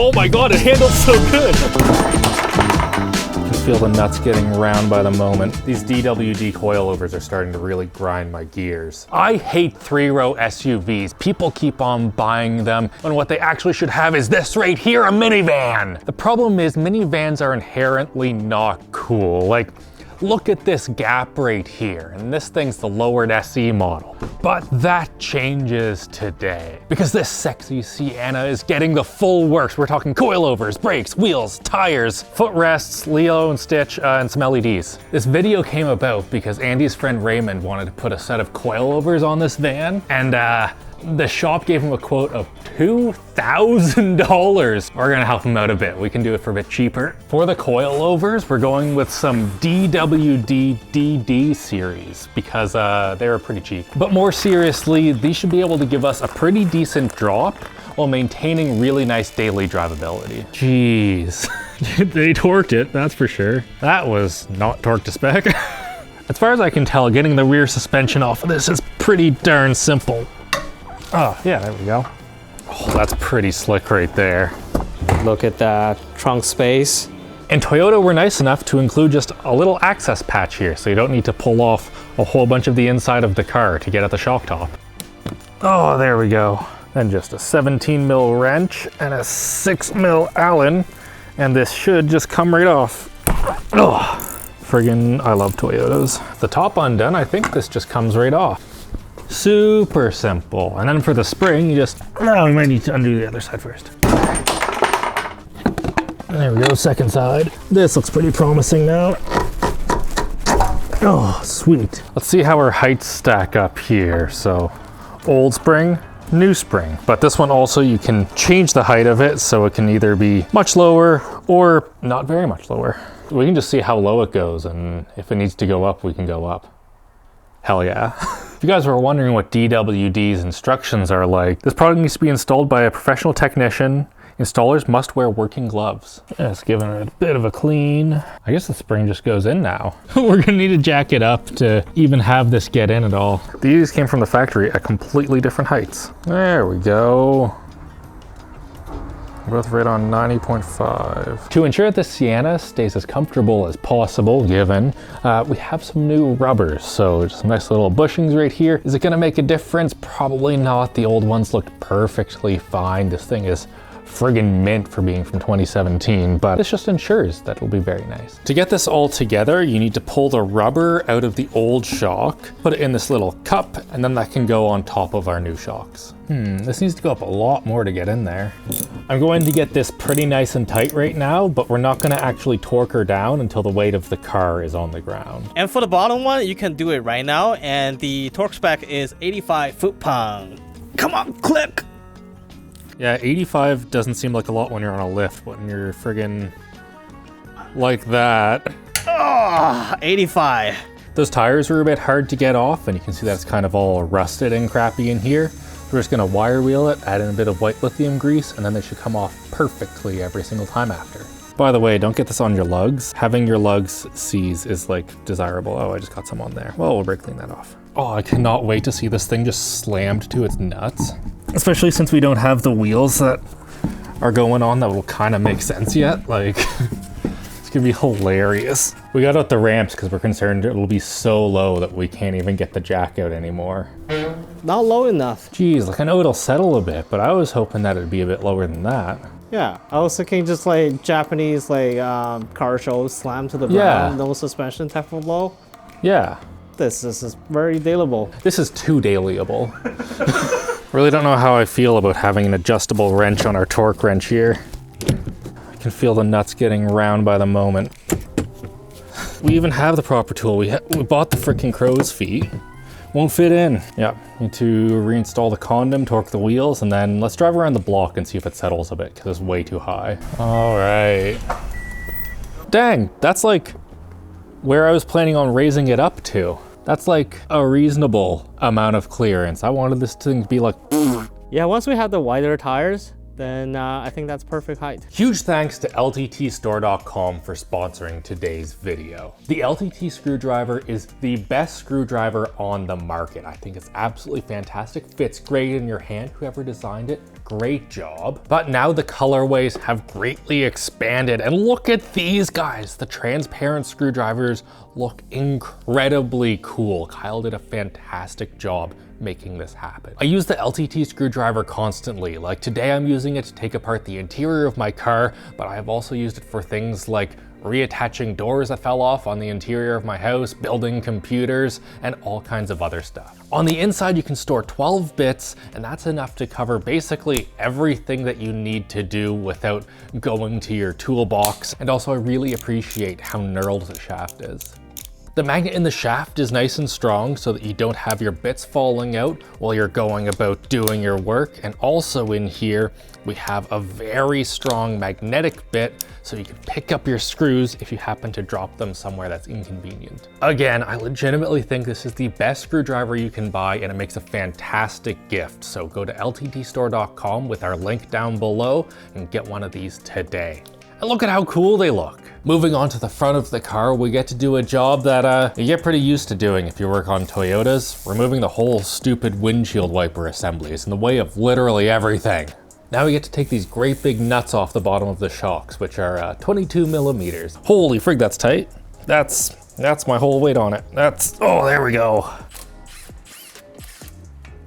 Oh my God, it handles so good. I can feel the nuts getting round by the moment. These DWD coilovers are starting to really grind my gears. I hate 3-row SUVs. People keep on buying them, and what they actually should have is this right here, a minivan. The problem is minivans are inherently not cool. Like, look at this gap right here, and this thing's the lowered SE model. But that changes today, because this sexy Sienna is getting the full works. We're talking coilovers, brakes, wheels, tires, footrests, Leo and Stitch, and some LEDs. This video came about because Andy's friend Raymond wanted to put a set of coilovers on this van, and the shop gave him a quote of $2,000. We're gonna help him out a bit. We can do it for a bit cheaper. For the coilovers, we're going with some DWD DD series because they were pretty cheap. But more seriously, these should be able to give us a pretty decent drop while maintaining really nice daily drivability. Jeez, they torqued it, that's for sure. That was not torqued to spec. As far as I can tell, getting the rear suspension off of this is pretty darn simple. Oh, yeah, there we go. Oh, that's pretty slick right there. Look at that trunk space. And Toyota were nice enough to include just a little access patch here, so you don't need to pull off a whole bunch of the inside of the car to get at the shock top. Oh, there we go. Then just a 17 mil wrench and a 6 mil Allen, and this should just come right off. Oh, friggin' I love Toyotas. The top undone, I think this just comes right off. Super simple. And then for the spring, you just, no, we might need to undo the other side first. There we go, second side. This looks pretty promising now. Oh, sweet. Let's see how our heights stack up here. So, old spring, new spring. But this one also, you can change the height of it, so it can either be much lower or not very much lower. We can just see how low it goes, and if it needs to go up, we can go up. Hell yeah. If you guys were wondering what DWD's instructions are like, this product needs to be installed by a professional technician. Installers must wear working gloves. Just giving it a bit of a clean. I guess the spring just goes in now. We're gonna need to jack it up to even have this get in at all. These came from the factory at completely different heights. There we go. Both right on 90.5. To ensure that the Sienna stays as comfortable as possible, given, we have some new rubbers. So just some nice little bushings right here. Is it gonna make a difference? Probably not. The old ones looked perfectly fine. This thing is friggin' mint for being from 2017, but this just ensures that it'll be very nice. To get this all together, you need to pull the rubber out of the old shock, put it in this little cup, and then that can go on top of our new shocks. This needs to go up a lot more to get in there. I'm going to get this pretty nice and tight right now, but we're not gonna actually torque her down until the weight of the car is on the ground. And for the bottom one, you can do it right now, and the torque spec is 85 foot-pound. Come on, click! Yeah, 85 doesn't seem like a lot when you're on a lift, but when you're friggin' like that. Oh, 85. Those tires were a bit hard to get off, and you can see that's kind of all rusted and crappy in here. We're just gonna wire wheel it, add in a bit of white lithium grease, and then they should come off perfectly every single time after. By the way, don't get this on your lugs. Having your lugs seize is like desirable. Oh, I just got some on there. Well, we'll break clean that off. Oh, I cannot wait to see this thing just slammed to its nuts. Especially since we don't have the wheels that are going on that will kind of make sense yet. Like, it's gonna be hilarious. We got out the ramps because we're concerned it'll be so low that we can't even get the jack out anymore. Not low enough. Geez, like I know it'll settle a bit, but I was hoping that it'd be a bit lower than that. Yeah, I was thinking just like Japanese like car shows, slam to the ground, no suspension type of low. Yeah. This is very dailyable. This is too dailyable. Really don't know how I feel about having an adjustable wrench on our torque wrench here. I can feel the nuts getting round by the moment. We even have the proper tool. We bought the freaking crow's feet. Won't fit in. Yeah, need to reinstall the condom, torque the wheels, and then let's drive around the block and see if it settles a bit, because it's way too high. All right. Dang, that's like where I was planning on raising it up to. That's like a reasonable amount of clearance. I wanted this thing to be like... Yeah, once we have the wider tires, then I think that's perfect height. Huge thanks to LTTstore.com for sponsoring today's video. The LTT screwdriver is the best screwdriver on the market. I think it's absolutely fantastic, fits great in your hand. Whoever designed it, great job. But now the colorways have greatly expanded, and look at these guys. The transparent screwdrivers look incredibly cool. Kyle did a fantastic job making this happen. I use the LTT screwdriver constantly. Like today I'm using it to take apart the interior of my car, but I have also used it for things like reattaching doors that fell off on the interior of my house, building computers, and all kinds of other stuff. On the inside, you can store 12 bits, and that's enough to cover basically everything that you need to do without going to your toolbox. And also I really appreciate how knurled the shaft is. The magnet in the shaft is nice and strong so that you don't have your bits falling out while you're going about doing your work. And also in here, we have a very strong magnetic bit so you can pick up your screws if you happen to drop them somewhere that's inconvenient. Again, I legitimately think this is the best screwdriver you can buy, and it makes a fantastic gift. So go to lttstore.com with our link down below and get one of these today. And look at how cool they look. Moving on to the front of the car, we get to do a job that you get pretty used to doing if you work on Toyotas. Removing the whole stupid windshield wiper assembly is in the way of literally everything. Now we get to take these great big nuts off the bottom of the shocks, which are 22 millimeters. Holy frig, that's tight. That's my whole weight on it. Oh, there we go.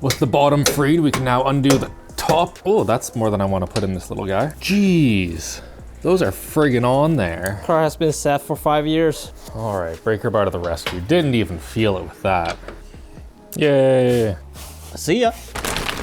With the bottom freed, we can now undo the top. Oh, that's more than I want to put in this little guy. Jeez. Those are friggin' on there. Car has been set for 5 years. All right, breaker bar to the rescue. Didn't even feel it with that. Yay. See ya.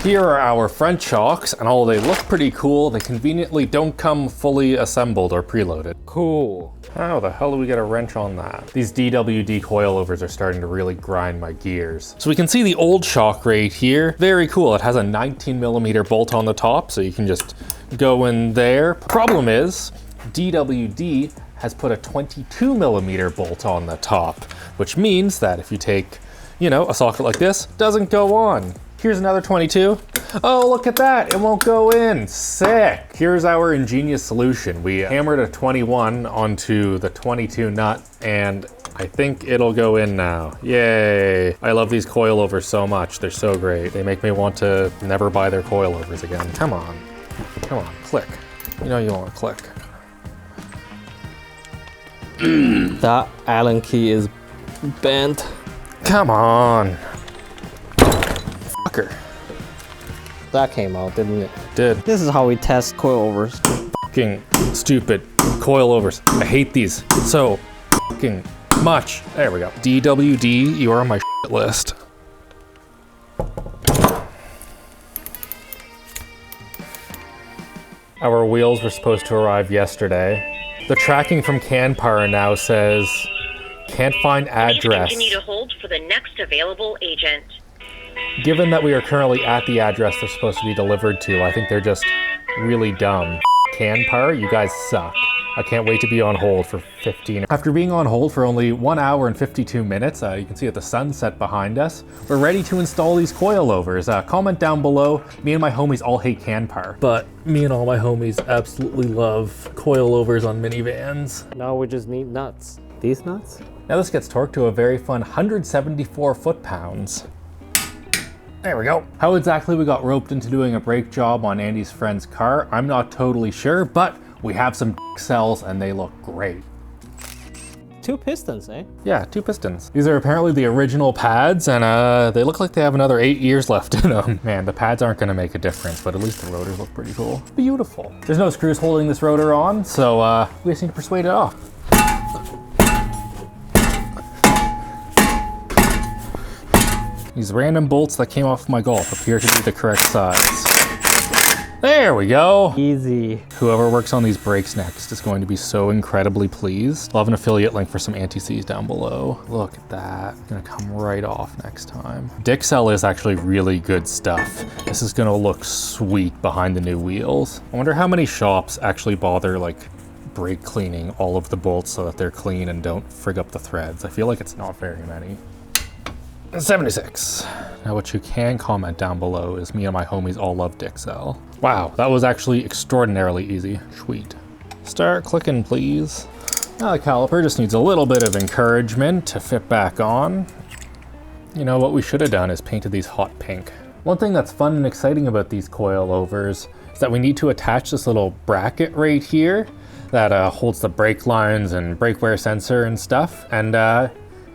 Here are our front shocks, and although they look pretty cool, they conveniently don't come fully assembled or preloaded. Cool. How the hell do we get a wrench on that? These DWD coilovers are starting to really grind my gears. So we can see the old shock right here. Very cool. It has a 19 millimeter bolt on the top, so you can just go in there. Problem is, DWD has put a 22 millimeter bolt on the top, which means that if you take, a socket like this, doesn't go on. Here's another 22. Oh, look at that, it won't go in, sick. Here's our ingenious solution. We hammered a 21 onto the 22 nut, and I think it'll go in now. Yay. I love these coilovers so much, they're so great. They make me want to never buy their coilovers again. Come on, click. You know you want to click. That Allen key is bent. Come on. Fucker. That came out, didn't it? Did. This is how we test coilovers. Fucking stupid coilovers. I hate these so fucking much. There we go. DWD, you are on my shit list. Our wheels were supposed to arrive yesterday. The tracking from Canpar now says, can't find address. Please continue to hold for the next available agent. Given that we are currently at the address they're supposed to be delivered to, I think they're just really dumb. Canpar, you guys suck. I can't wait to be on hold for 15. After being on hold for only 1 hour and 52 minutes, you can see at the sunset behind us, we're ready to install these coilovers. Comment down below. Me and my homies all hate Canpar, but me and all my homies absolutely love coilovers on minivans. Now we just need nuts. These nuts? Now this gets torqued to a very fun 174 foot-pounds. There we go. How exactly we got roped into doing a brake job on Andy's friend's car, I'm not totally sure, but we have some cells and they look great. 2 pistons, eh? Yeah, 2 pistons. These are apparently the original pads, and they look like they have another 8 years left in them. Man, the pads aren't gonna make a difference, but at least the rotors look pretty cool. Beautiful. There's no screws holding this rotor on, so we just need to persuade it off. These random bolts that came off my Golf appear to be the correct size. There we go. Easy. Whoever works on these brakes next is going to be so incredibly pleased. I'll have an affiliate link for some anti-seize down below. Look at that. Gonna come right off next time. Dixel is actually really good stuff. This is gonna look sweet behind the new wheels. I wonder how many shops actually bother brake cleaning all of the bolts so that they're clean and don't frig up the threads. I feel like it's not very many. 76. Now what you can comment down below is me and my homies all love Dixel. Wow, that was actually extraordinarily easy. Sweet. Start clicking, please. Now the caliper just needs a little bit of encouragement to fit back on. You know, what we should have done is painted these hot pink. One thing that's fun and exciting about these coilovers is that we need to attach this little bracket right here that holds the brake lines and brake wear sensor and stuff, and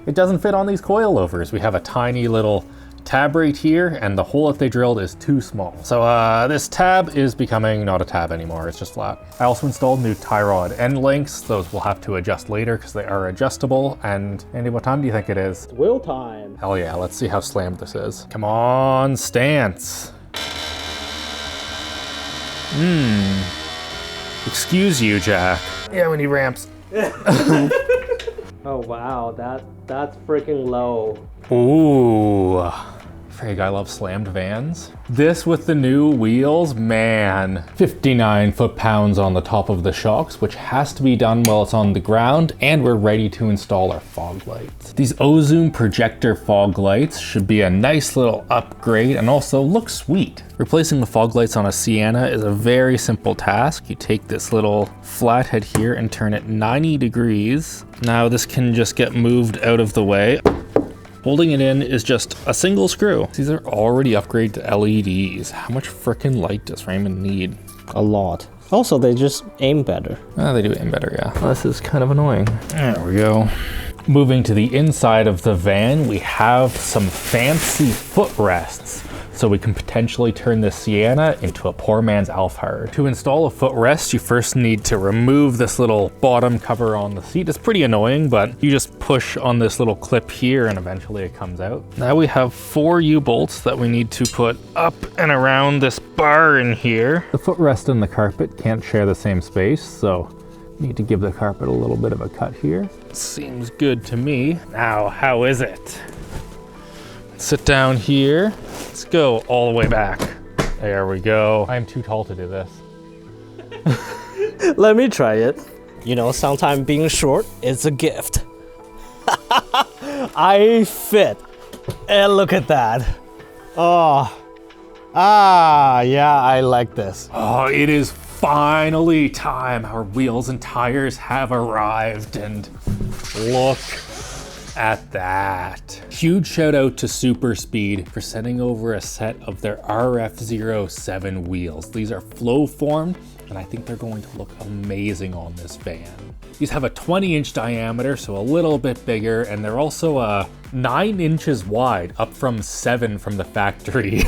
it doesn't fit on these coilovers. We have a tiny little tab right here, and the hole that they drilled is too small. So this tab is becoming not a tab anymore, it's just flat. I also installed new tie rod end lengths. Those we'll have to adjust later because they are adjustable. And Andy, what time do you think it is? It's wheel time. Hell yeah, let's see how slammed this is. Come on, stance. Excuse you, Jack. Yeah, we need ramps. Oh wow, that's freaking low. Ooh. Frig, I love slammed vans. This with the new wheels, man. 59 foot-pounds on the top of the shocks, which has to be done while it's on the ground, and we're ready to install our fog lights. These Ozoom projector fog lights should be a nice little upgrade and also look sweet. Replacing the fog lights on a Sienna is a very simple task. You take this little flathead here and turn it 90 degrees. Now this can just get moved out of the way. Holding it in is just a single screw. These are already upgraded to LEDs. How much frickin' light does Raymond need? A lot. Also, they just aim better. They do aim better, yeah. This is kind of annoying. There we go. Moving to the inside of the van, we have some fancy footrests. So we can potentially turn this Sienna into a poor man's Alphard. To install a footrest, you first need to remove this little bottom cover on the seat. It's pretty annoying, but you just push on this little clip here and eventually it comes out. Now we have 4 U-bolts that we need to put up and around this bar in here. The footrest and the carpet can't share the same space, so you need to give the carpet a little bit of a cut here. Seems good to me. Now, how is it? Sit down here. Let's go all the way back. There we go. I'm too tall to do this. Let me try it. You know, sometimes being short is a gift. I fit. And look at that. Oh. Yeah, I like this. Oh, it is finally time. Our wheels and tires have arrived, and look at that. Huge shout out to Super Speed for sending over a set of their RF07 wheels. These are flow formed, and I think they're going to look amazing on this van. These have a 20-inch diameter, so a little bit bigger, and they're also 9 inches wide, up from 7 from the factory.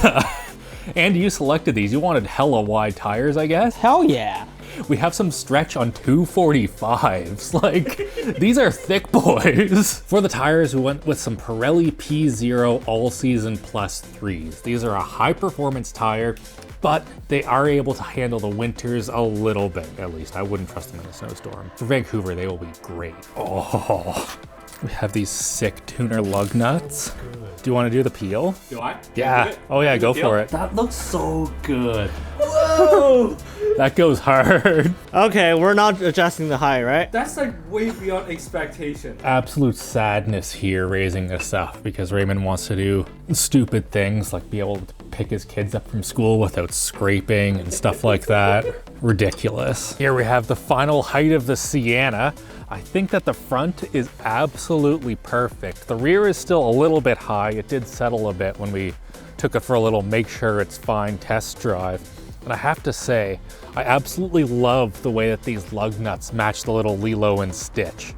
And you selected these. You wanted hella wide tires, I guess? Hell yeah. We have some stretch on 245s. Like, these are thick boys. For the tires, we went with some Pirelli P0 All Season Plus 3s. These are a high performance tire, but they are able to handle the winters a little bit, at least. I wouldn't trust them in a snowstorm. For Vancouver, they will be great. Oh, we have these sick tuner lug nuts. Do you want to do the peel? Do I? Yeah. Oh yeah, go for it. That looks so good. Whoa! That goes hard. Okay, we're not adjusting the height, right? That's like way beyond expectation. Absolute sadness here raising this up because Raymond wants to do stupid things like be able to pick his kids up from school without scraping and stuff like that. Ridiculous. Here we have the final height of the Sienna. I think that the front is absolutely perfect. The rear is still a little bit high. It did settle a bit when we took it for a little make sure it's fine test drive. And I have to say, I absolutely love the way that these lug nuts match the little Lilo and Stitch.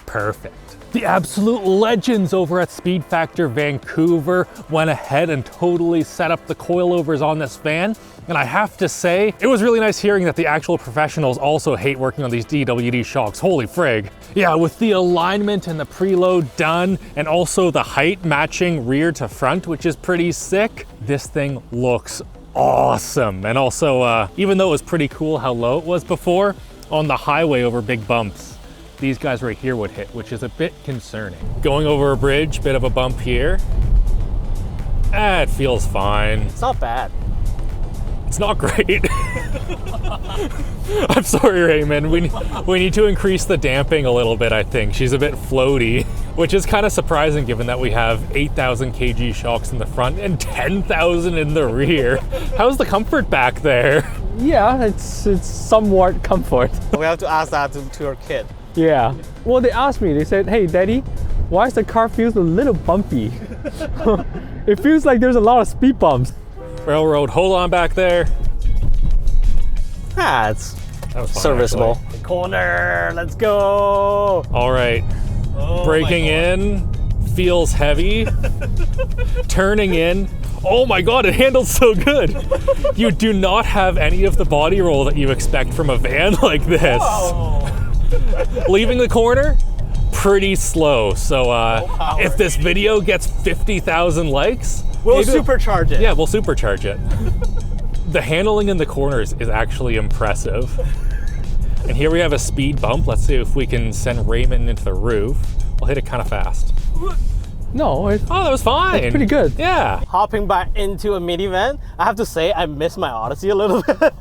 Perfect. The absolute legends over at Speed Factor Vancouver went ahead and totally set up the coilovers on this van. And I have to say, it was really nice hearing that the actual professionals also hate working on these DWD shocks. Holy frig. Yeah, with the alignment and the preload done, and also the height matching rear to front, which is pretty sick, this thing looks awesome. And also, even though it was pretty cool how low it was before, on the highway over big bumps, these guys right here would hit, which is a bit concerning. Going over a bridge, bit of a bump here. It feels fine. It's not bad. It's not great. I'm sorry, Raymond. We need to increase the damping a little bit, I think. She's a bit floaty. which is kind of surprising given that we have 8,000 kg shocks in the front and 10,000 in the rear. How's the comfort back there? Yeah, it's somewhat comfort. We have to ask that to your kid. Yeah. Well, they asked me, they said, hey, Daddy, why does the car feels a little bumpy? It feels like there's a lot of speed bumps. Railroad, hold on back there. It's That was fun, serviceable. actually. Corner, let's go. All right, braking in, feels heavy. Turning in, oh my God, it handles so good. You do not have any of the body roll that you expect from a van like this. Leaving the corner, pretty slow. So if this video gets 50,000 likes, We'll maybe- supercharge it. Yeah, we'll supercharge it. The handling in the corners is actually impressive. And here we have a speed bump. Let's see if we can send Raymond into the roof. I'll hit it kind of fast. No, Oh, that was fine. it's pretty good. Yeah. Hopping back into a minivan, I have to say I miss my Odyssey a little bit.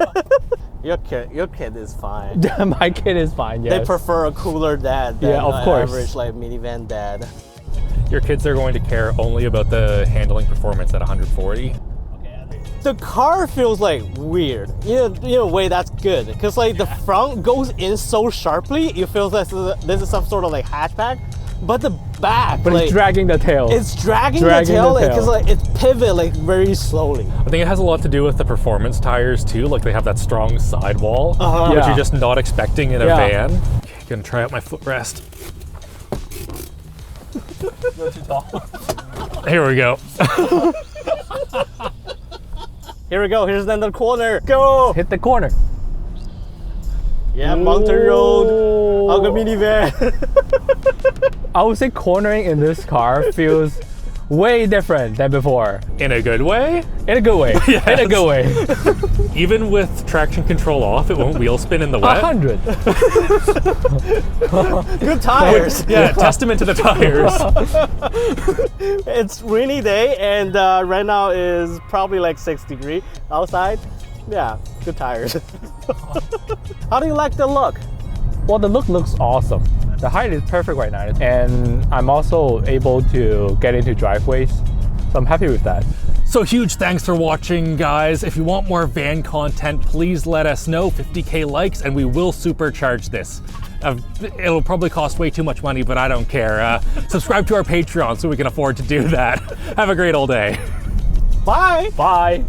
Your kid is fine. My kid is fine, yes. They prefer a cooler dad than Yeah, of an course. average like minivan dad. Your kids are going to care only about the handling performance at 140. The car feels like weird. In a way that's good. Because like the front goes in so sharply, it feels like this is some sort of like hatchback. But the back, But like, it's dragging the tail. it's dragging the Dragging tail the tail. because like it pivot like very slowly. I think it has a lot to do with the performance tires too. Like they have that strong sidewall, which Yeah. you're just not expecting in a Yeah. van. Okay, gonna try out my footrest. Here we go. Here we go. Here's another corner. Go. Hit the corner. Yeah, mountain road. I'll go minivan. I would say cornering in this car feels way different than before. In a good way. In a good way. In a good way. Even with traction control off, it won't wheel spin in the wet. 100. Good tires. Yeah, testament to the tires. It's rainy day and right now is probably like 6 degrees outside. Yeah, good tires. How do you like the look? Well, the look looks awesome. The height is perfect right now. And I'm also able to get into driveways. So I'm happy with that. So huge thanks for watching, guys. If you want more van content, please let us know. 50K likes and we will supercharge this. It'll probably cost way too much money, but I don't care. Subscribe to our Patreon so we can afford to do that. Have a great old day. Bye. Bye.